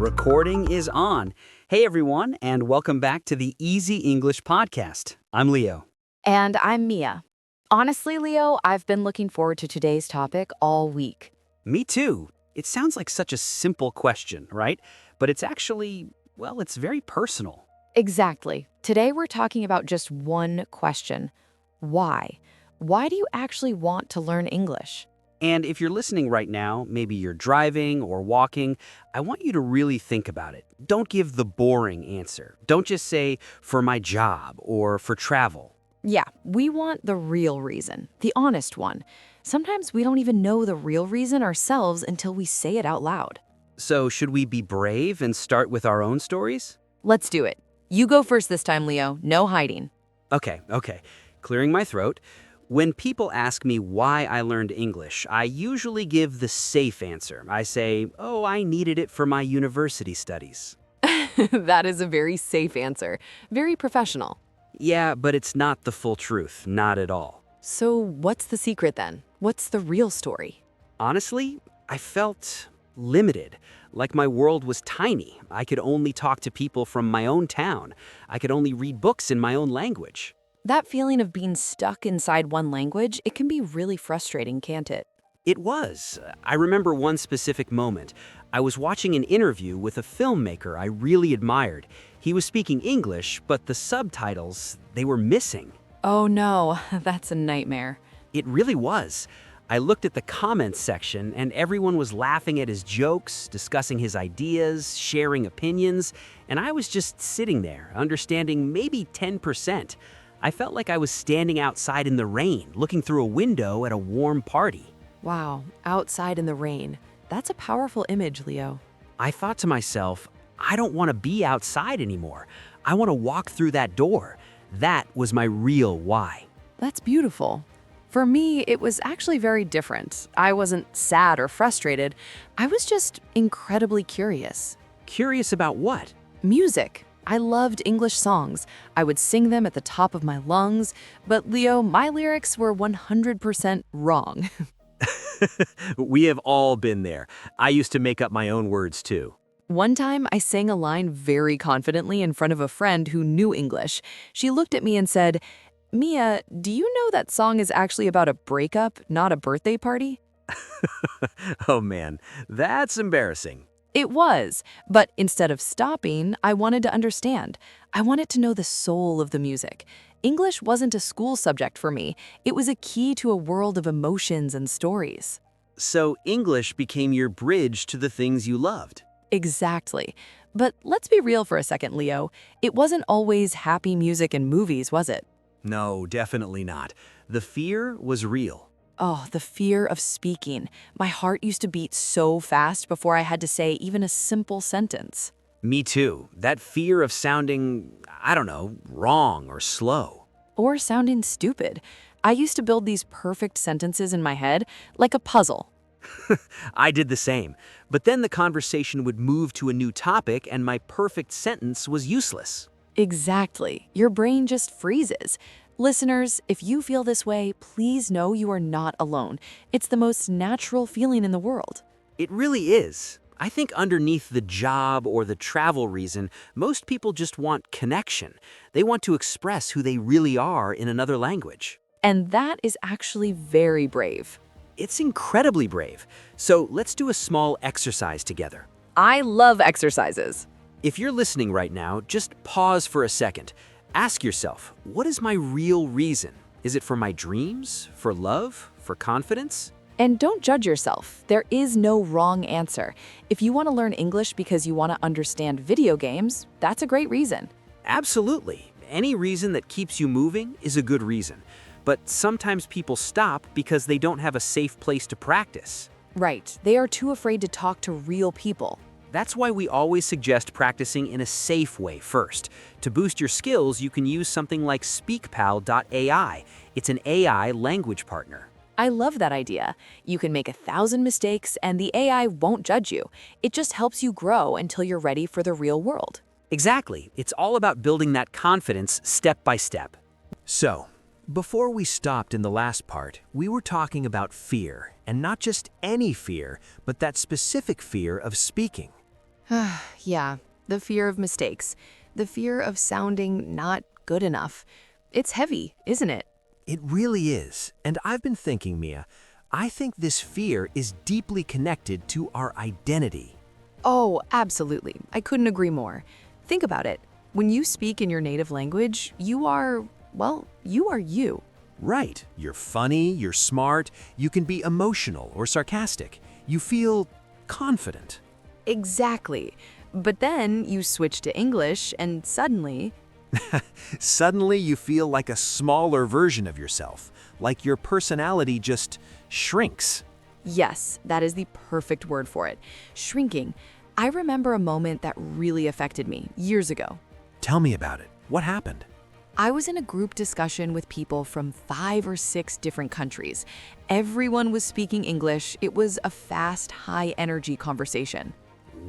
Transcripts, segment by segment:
Recording is on. Hey everyone, and welcome back to the Easy English Podcast. I'm Leo. And I'm Mia. Honestly, Leo, I've been looking forward to today's topic all week. Me too. It sounds like such a simple question, right? But it's actually, well, it's very personal. Exactly. Today we're talking about just one question. Why? Why do you actually want to learn English? And if you're listening right now, maybe you're driving or walking, I want you to really think about it. Don't give the boring answer. Don't just say, for my job or for travel. Yeah, we want the real reason, the honest one. Sometimes we don't even know the real reason ourselves until we say it out loud. So should we be brave and start with our own stories? Let's do it. You go first this time, Leo. No hiding. Okay. Clearing my throat. When people ask me why I learned English, I usually give the safe answer. I say, oh, I needed it for my university studies. That is a very safe answer. Very professional. Yeah, but it's not the full truth, not at all. So what's the secret then? What's the real story? Honestly, I felt limited, like my world was tiny. I could only talk to people from my own town. I could only read books in my own language. That feeling of being stuck inside one language, it can be really frustrating, can't it? It was. I remember one specific moment. I was watching an interview with a filmmaker I really admired. He was speaking English, but the subtitles, they were missing. Oh no, that's a nightmare. It really was. I looked at the comments section, and everyone was laughing at his jokes, discussing his ideas, sharing opinions, and I was just sitting there, understanding maybe 10%. I felt like I was standing outside in the rain, looking through a window at a warm party. Wow, outside in the rain. That's a powerful image, Leo. I thought to myself, I don't want to be outside anymore. I want to walk through that door. That was my real why. That's beautiful. For me, it was actually very different. I wasn't sad or frustrated. I was just incredibly curious. Curious about what? Music. I loved English songs. I would sing them at the top of my lungs. But Leo, my lyrics were 100% wrong. We have all been there. I used to make up my own words too. One time, I sang a line very confidently in front of a friend who knew English. She looked at me and said, Mia, do you know that song is actually about a breakup, not a birthday party? Oh man, that's embarrassing. It was, but instead of stopping, I wanted to understand. I wanted to know the soul of the music. English wasn't a school subject for me. It was a key to a world of emotions and stories. So English became your bridge to the things you loved. Exactly. But let's be real for a second, Leo. It wasn't always happy music and movies, was it? No, definitely not. The fear was real. Oh, the fear of speaking. My heart used to beat so fast before I had to say even a simple sentence. Me too. That fear of sounding, I don't know, wrong or slow. Or sounding stupid. I used to build these perfect sentences in my head like a puzzle. I did the same. But then the conversation would move to a new topic and my perfect sentence was useless. Exactly. Your brain just freezes. Listeners, if you feel this way, please know you are not alone. It's the most natural feeling in the world. It really is. I think underneath the job or the travel reason, most people just want connection. They want to express who they really are in another language. And that is actually very brave. It's incredibly brave. So let's do a small exercise together. I love exercises. If you're listening right now, just pause for a second. Ask yourself, what is my real reason? Is it for my dreams, for love, for confidence? And don't judge yourself. There is no wrong answer. If you want to learn English because you want to understand video games, that's a great reason. Absolutely. Any reason that keeps you moving is a good reason. But sometimes people stop because they don't have a safe place to practice. Right. They are too afraid to talk to real people. That's why we always suggest practicing in a safe way first. To boost your skills, you can use something like speakpal.ai. It's an AI language partner. I love that idea. You can make 1,000 mistakes and the AI won't judge you. It just helps you grow until you're ready for the real world. Exactly. It's all about building that confidence step by step. So, before we stopped in the last part, we were talking about fear, and not just any fear, but that specific fear of speaking. Yeah, the fear of mistakes, the fear of sounding not good enough. It's heavy, isn't it? It really is. And I've been thinking, Mia, I think this fear is deeply connected to our identity. Oh, absolutely. I couldn't agree more. Think about it. When you speak in your native language, you are, well, you are you. Right. You're funny, you're smart, you can be emotional or sarcastic. You feel confident. Exactly. But then you switch to English and suddenly, Suddenly you feel like a smaller version of yourself, like your personality just shrinks. yes, that is the perfect word for it. Shrinking. I remember a moment that really affected me years ago. Tell me about it. What happened? I was in a group discussion with people from 5 or 6 different countries. Everyone was speaking English. It was a fast, high-energy conversation.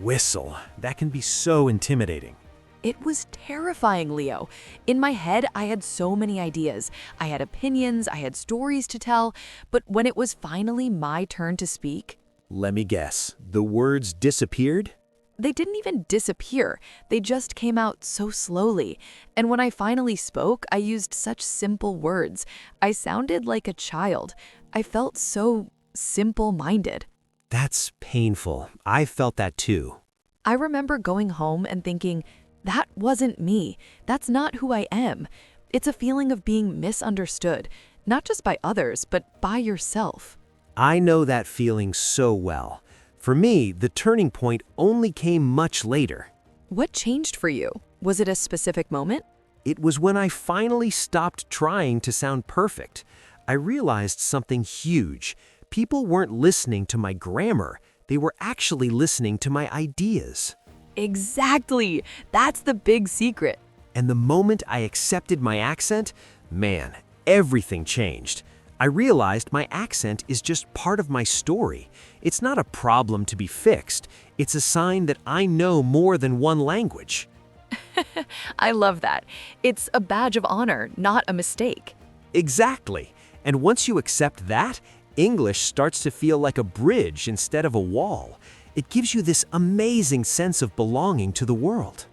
Whistle. That can be so intimidating. It was terrifying, Leo. In my head, I had so many ideas. I had opinions, I had stories to tell, but when it was finally my turn to speak, Let me guess. The words disappeared? they didn't even disappear. They just came out so slowly. And when I finally spoke, I used such simple words. I sounded like a child. I felt so simple-minded. That's painful. I felt that too. I remember going home and thinking, that wasn't me. That's not who I am. It's a feeling of being misunderstood, not just by others, but by yourself. I know that feeling so well. For me, the turning point only came much later. What changed for you? Was it a specific moment? It was when I finally stopped trying to sound perfect. I realized something huge. People weren't listening to my grammar. They were actually listening to my ideas. Exactly. That's the big secret. And the moment I accepted my accent, man, everything changed. I realized my accent is just part of my story. It's not a problem to be fixed. It's a sign that I know more than one language. I love that. It's a badge of honor, not a mistake. Exactly. And once you accept that, English starts to feel like a bridge instead of a wall. It gives you this amazing sense of belonging to the world.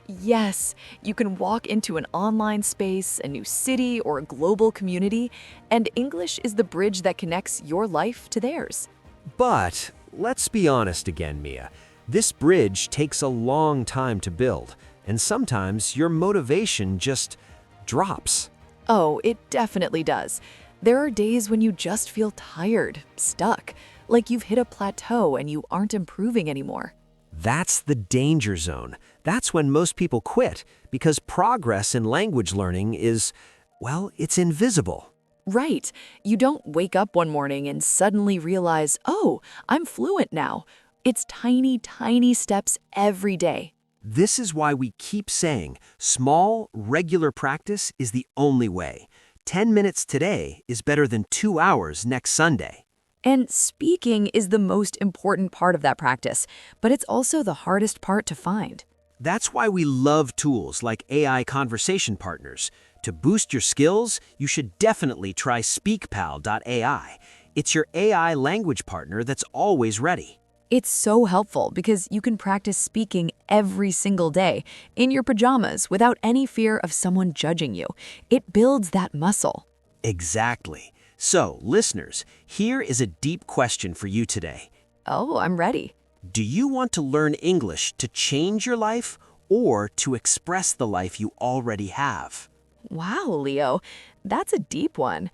Yes, you can walk into an online space, a new city, or a global community, and English is the bridge that connects your life to theirs. But let's be honest again, Mia. This bridge takes a long time to build, and sometimes your motivation just drops. Oh, it definitely does. There are days when you just feel tired, stuck, like you've hit a plateau and you aren't improving anymore. That's the danger zone. That's when most people quit, because progress in language learning is, well, it's invisible. Right. You don't wake up one morning and suddenly realize, oh, I'm fluent now. It's tiny, tiny steps every day. This is why we keep saying small, regular practice is the only way. 10 minutes today is better than 2 hours next Sunday. And speaking is the most important part of that practice, but it's also the hardest part to find. That's why we love tools like AI conversation partners. To boost your skills, you should definitely try SpeakPal.ai. It's your AI language partner that's always ready. It's so helpful because you can practice speaking every single day in your pajamas without any fear of someone judging you. It builds that muscle. Exactly. So, listeners, here is a deep question for you today. Oh, I'm ready. Do you want to learn English to change your life or to express the life you already have? Wow, Leo, that's a deep one.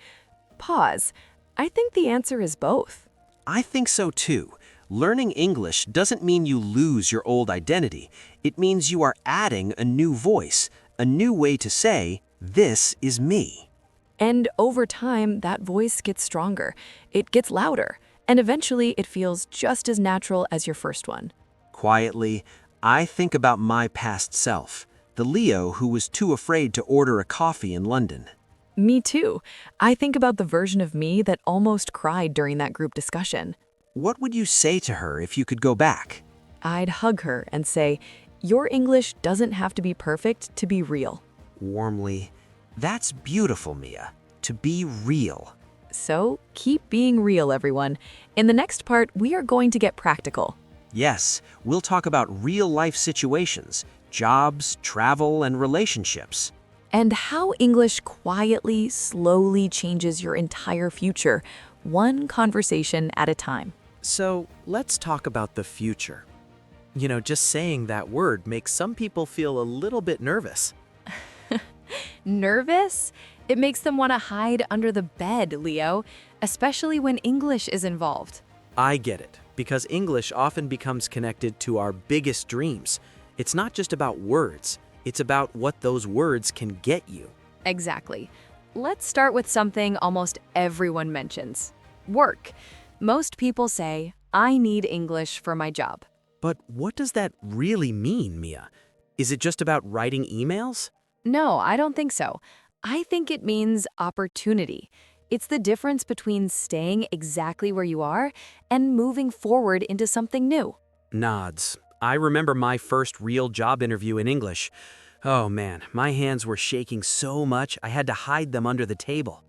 Pause. I think the answer is both. I think so too. Learning English doesn't mean you lose your old identity. It means you are adding a new voice, a new way to say, "This is me." And over time, that voice gets stronger. It gets louder. And eventually, it feels just as natural as your first one. Quietly, I think about my past self, the Leo who was too afraid to order a coffee in London. Me too. I think about the version of me that almost cried during that group discussion. What would you say to her if you could go back? I'd hug her and say, your English doesn't have to be perfect to be real. Warmly, that's beautiful, Mia. To be real. So keep being real, everyone. In the next part, we are going to get practical. Yes, we'll talk about real-life situations, jobs, travel, and relationships. And how English quietly, slowly changes your entire future, one conversation at a time. So let's talk about the future. You know, just saying that word makes some people feel a little bit nervous. Nervous? It makes them want to hide under the bed, Leo, especially when English is involved. I get it, because English often becomes connected to our biggest dreams. It's not just about words, it's about what those words can get you. Exactly. Let's start with something almost everyone mentions: work. Most people say, I need English for my job. But what does that really mean, Mia? Is it just about writing emails? No, I don't think so. I think it means opportunity. It's the difference between staying exactly where you are and moving forward into something new. Nods. I remember my first real job interview in English. Oh man, my hands were shaking so much I had to hide them under the table.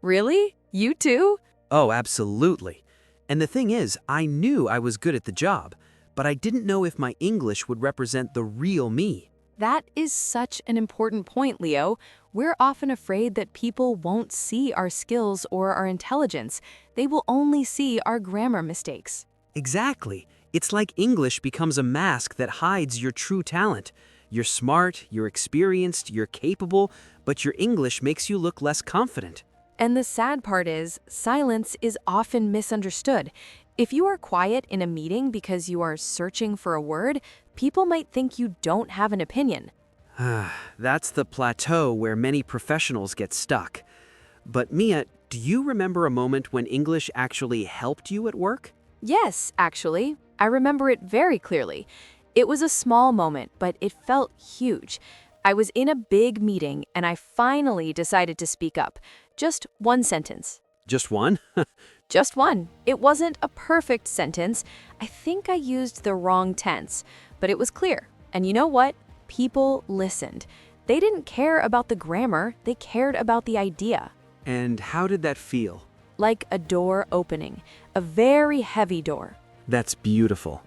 Really? You too? Oh, absolutely. And the thing is, I knew I was good at the job, but I didn't know if my English would represent the real me. That is such an important point, Leo. We're often afraid that people won't see our skills or our intelligence. They will only see our grammar mistakes. Exactly. It's like English becomes a mask that hides your true talent. You're smart, you're experienced, you're capable, but your English makes you look less confident. And the sad part is, silence is often misunderstood. If you are quiet in a meeting because you are searching for a word, people might think you don't have an opinion. That's the plateau where many professionals get stuck. But Mia, do you remember a moment when English actually helped you at work? Yes, actually. I remember it very clearly. It was a small moment, but it felt huge. I was in a big meeting and I finally decided to speak up. Just one sentence. Just one? Just one. It wasn't a perfect sentence. I think I used the wrong tense, but it was clear. And you know what? People listened. They didn't care about the grammar, they cared about the idea. And how did that feel? Like a door opening, a very heavy door. That's beautiful.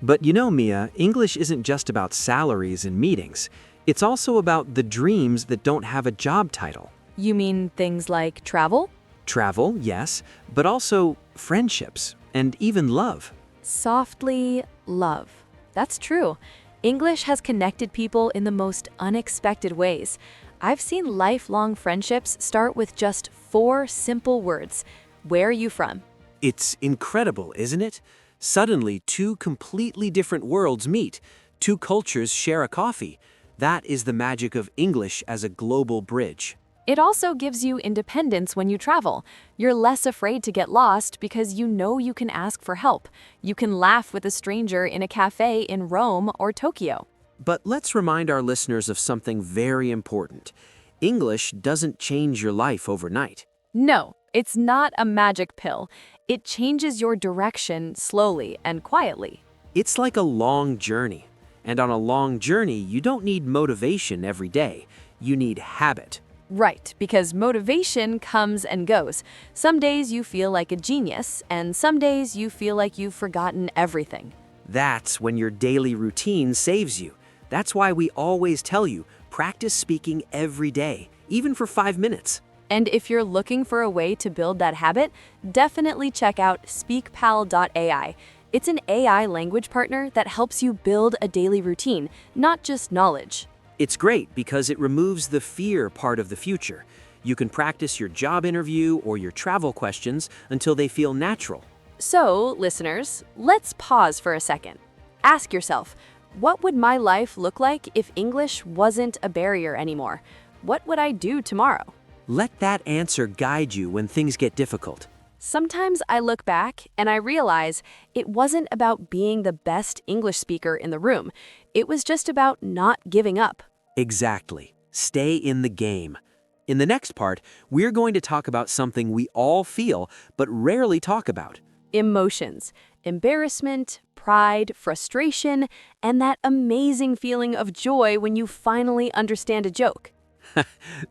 But you know, Mia, English isn't just about salaries and meetings. It's also about the dreams that don't have a job title. You mean things like travel? Travel, yes, but also friendships and even love. Softly, love. That's true. English has connected people in the most unexpected ways. I've seen lifelong friendships start with just 4 simple words. Where are you from? It's incredible, isn't it? Suddenly, 2 completely different worlds meet. 2 cultures share a coffee. That is the magic of English as a global bridge. It also gives you independence when you travel. You're less afraid to get lost because you know you can ask for help. You can laugh with a stranger in a cafe in Rome or Tokyo. But let's remind our listeners of something very important. English doesn't change your life overnight. No, it's not a magic pill. It changes your direction slowly and quietly. It's like a long journey. And on a long journey, you don't need motivation every day. You need habit. Right, because motivation comes and goes. Some days you feel like a genius, and some days you feel like you've forgotten everything. That's when your daily routine saves you. That's why we always tell you, practice speaking every day, even for 5 minutes. And if you're looking for a way to build that habit, definitely check out speakpal.ai. It's an AI language partner that helps you build a daily routine, not just knowledge. It's great because it removes the fear part of the future. You can practice your job interview or your travel questions until they feel natural. So, listeners, let's pause for a second. Ask yourself, what would my life look like if English wasn't a barrier anymore? What would I do tomorrow? Let that answer guide you when things get difficult. Sometimes I look back and I realize it wasn't about being the best English speaker in the room. It was just about not giving up. Exactly. Stay in the game. In the next part, we're going to talk about something we all feel but rarely talk about. Emotions, embarrassment, pride, frustration, and that amazing feeling of joy when you finally understand a joke.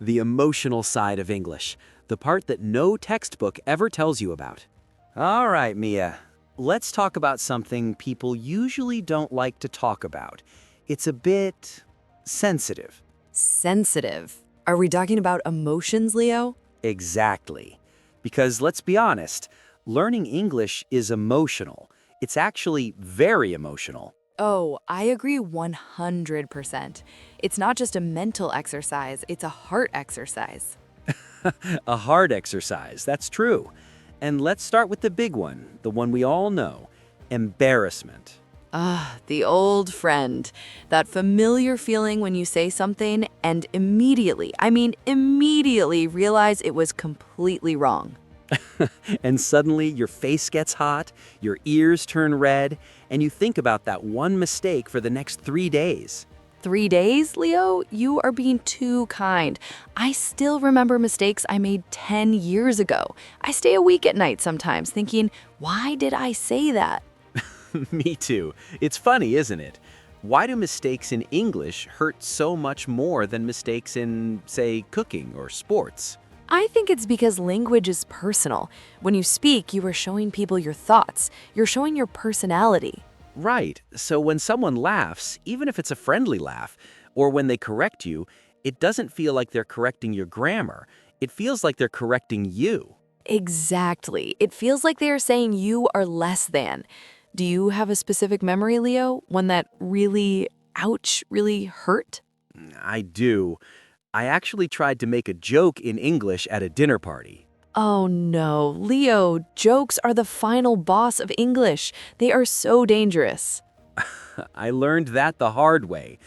The emotional side of English, the part that no textbook ever tells you about. All right, Mia. let's talk about something people usually don't like to talk about. It's a bit sensitive. Sensitive. Are we talking about emotions, Leo? Exactly. Because let's be honest, learning English is emotional. It's actually very emotional. Oh, I agree 100%. It's not just a mental exercise, it's a heart exercise. A hard exercise, that's true. And let's start with the big one, the one we all know, embarrassment. Ah, the old friend. That familiar feeling when you say something and immediately, I mean immediately realize it was completely wrong. And suddenly your face gets hot, your ears turn red, and you think about that one mistake for the next 3 days. 3 days, Leo? You are being too kind. I still remember mistakes I made 10 years ago. I stay awake at night sometimes thinking, why did I say that? Me too. It's funny, isn't it? Why do mistakes in English hurt so much more than mistakes in, say, cooking or sports? I think it's because language is personal. When you speak, you are showing people your thoughts. You're showing your personality. Right. So when someone laughs, even if it's a friendly laugh, or when they correct you, it doesn't feel like they're correcting your grammar. It feels like they're correcting you. Exactly. It feels like they are saying you are less than. Do you have a specific memory, Leo? One that really, ouch, really hurt? I do. I actually tried to make a joke in English at a dinner party. Oh no, Leo, jokes are the final boss of English. They are so dangerous. I learned that the hard way.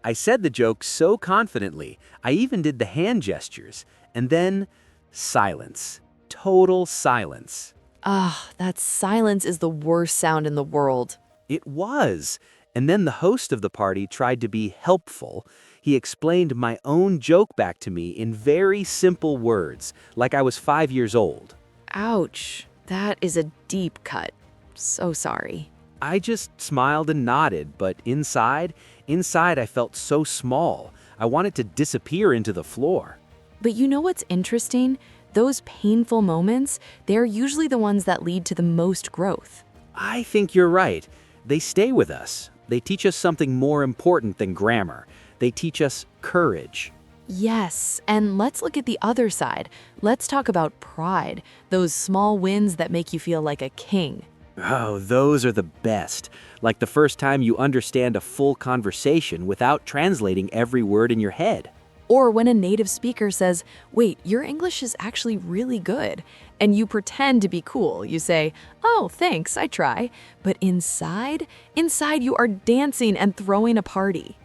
I said the joke so confidently, I even did the hand gestures. And then, silence. Total silence. Ah, that silence is the worst sound in the world. It was. And then the host of the party tried to be helpful. He explained my own joke back to me in very simple words, like I was 5 years old. Ouch, that is a deep cut. So sorry. I just smiled and nodded, but inside I felt so small. I wanted to disappear into the floor. But you know what's interesting? Those painful moments, they're usually the ones that lead to the most growth. I think you're right. They stay with us. They teach us something more important than grammar. They teach us courage. Yes, and let's look at the other side. Let's talk about pride, those small wins that make you feel like a king. Oh, those are the best. Like the first time you understand a full conversation without translating every word in your head. Or when a native speaker says, wait, your English is actually really good. And you pretend to be cool. You say, oh, thanks, I try. But inside you are dancing and throwing a party.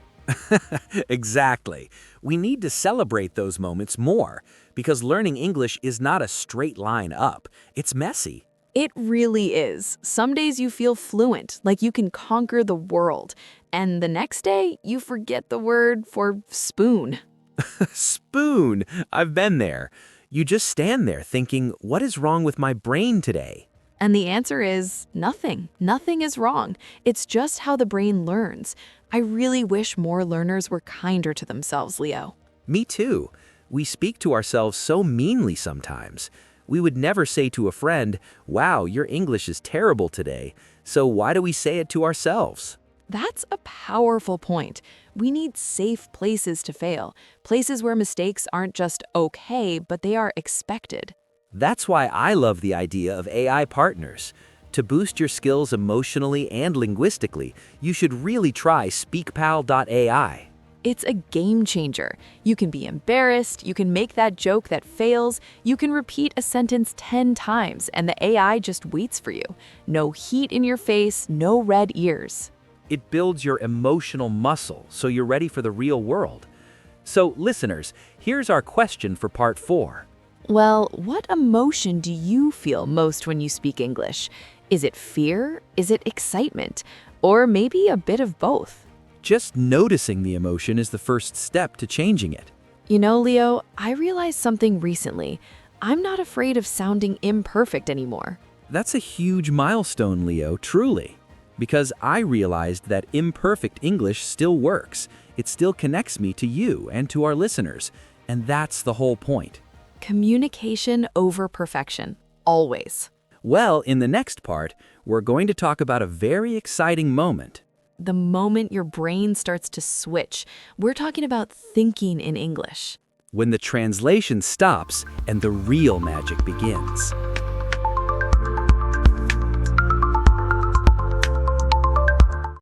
Exactly. We need to celebrate those moments more because learning English is not a straight line up. It's messy. It really is. Some days you feel fluent, like you can conquer the world. And the next day, you forget the word for spoon. Spoon. I've been there. You just stand there thinking, what is wrong with my brain today? And the answer is nothing. Nothing is wrong. It's just how the brain learns. I really wish more learners were kinder to themselves, Leo. Me too. We speak to ourselves so meanly sometimes. We would never say to a friend, wow, your English is terrible today. So why do we say it to ourselves? That's a powerful point. We need safe places to fail, places where mistakes aren't just okay, but they are expected. That's why I love the idea of AI partners. To boost your skills emotionally and linguistically, you should really try SpeakPal.ai. It's a game changer. You can be embarrassed, you can make that joke that fails, you can repeat a sentence 10 times, and the AI just waits for you. No heat in your face, no red ears. It builds your emotional muscle so you're ready for the real world. So, listeners, here's our question for part 4. Well, what emotion do you feel most when you speak English? Is it fear? Is it excitement? Or maybe a bit of both? Just noticing the emotion is the first step to changing it. You know, Leo, I realized something recently. I'm not afraid of sounding imperfect anymore. That's a huge milestone, Leo, truly. Because I realized that imperfect English still works. It still connects me to you and to our listeners. And that's the whole point. Communication over perfection. Always. Well, in the next part, we're going to talk about a very exciting moment. The moment your brain starts to switch, we're talking about thinking in English. When the translation stops and the real magic begins.